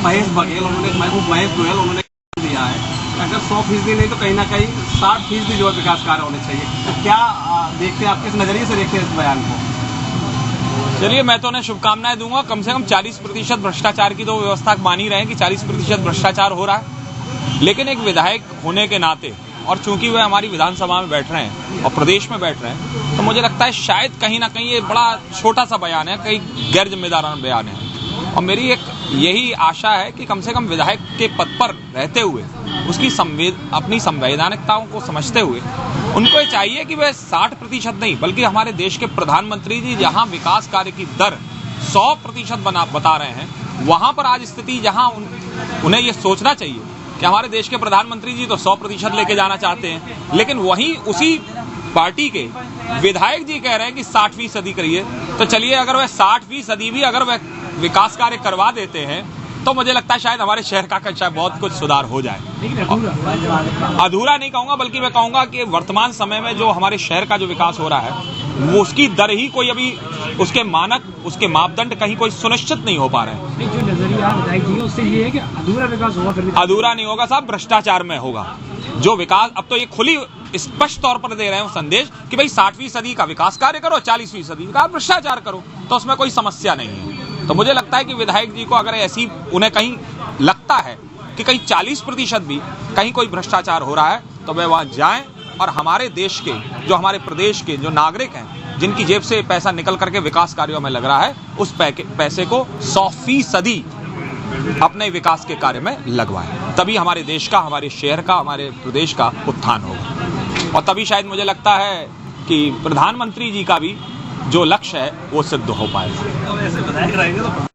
महेश बघेल महेश गोयल उन्होंने दिया है अगर 100% नहीं तो कहीं ना कहीं 60% जो है विकास कार्य होने चाहिए। तो क्या देखते हैं आप, किस नजरिए से देखते हैं इस बयान को? चलिए, मैं तो उन्हें शुभकामनाएं दूंगा। कम से कम 40% भ्रष्टाचार की तो व्यवस्था मान ही रहे हैं कि 40% भ्रष्टाचार हो रहा है। लेकिन एक विधायक होने के नाते और चूंकि वे हमारी विधानसभा में बैठ रहे हैं और प्रदेश में बैठ रहे हैं, तो मुझे लगता है शायद कहीं ना कहीं ये बड़ा छोटा सा बयान है, कहीं गैर जिम्मेदाराना बयान है। और मेरी एक यही आशा है कि कम से कम विधायक के पद पर रहते हुए उसकी अपनी संवैधानिकताओं को समझते हुए उनको ये चाहिए कि वह 60% नहीं बल्कि हमारे देश के प्रधानमंत्री जी जहां विकास कार्य की दर 100% बता रहे हैं, वहां पर आज स्थिति जहां उन्हें ये सोचना चाहिए कि हमारे देश के प्रधानमंत्री जी तो 100% लेके जाना चाहते हैं, लेकिन वहीं उसी पार्टी के विधायक जी कह रहे हैं कि 60% करिए। तो चलिए, अगर वह 60% भी अगर वह विकास कार्य करवा देते हैं तो मुझे लगता है शायद हमारे शहर का शायद बहुत कुछ सुधार हो जाए। अधूरा नहीं कहूंगा, बल्कि मैं कहूंगा कि वर्तमान समय में जो हमारे शहर का जो विकास हो रहा है वो उसकी दर ही कोई अभी उसके मानक, उसके मापदंड कहीं कोई सुनिश्चित नहीं हो पा रहे हैं। जो नजरिया विधायक जी उससे ये है कि अधूरा विकास होगा, फिर अधूरा नहीं होगा साहब, भ्रष्टाचार में होगा जो विकास। अब तो ये खुली स्पष्ट तौर पर दे रहे हैं संदेश कि भाई 60% का विकास कार्य करो, 40% का भ्रष्टाचार करो, तो उसमें कोई समस्या नहीं है। तो मुझे लगता है कि विधायक जी को अगर ऐसी उन्हें कहीं लगता है कि कहीं 40% भी कहीं कोई भ्रष्टाचार हो रहा है तो वे वहां जाएं और हमारे देश के, जो हमारे प्रदेश के जो नागरिक हैं जिनकी जेब से पैसा निकल करके विकास कार्यों में लग रहा है, उस पैसे को 100% अपने विकास के कार्य में लगवाएं। तभी हमारे देश का, हमारे शहर का, हमारे प्रदेश का उत्थान होगा और तभी शायद मुझे लगता है कि प्रधानमंत्री जी का भी जो लक्ष्य है वो सिद्ध हो पाएगा।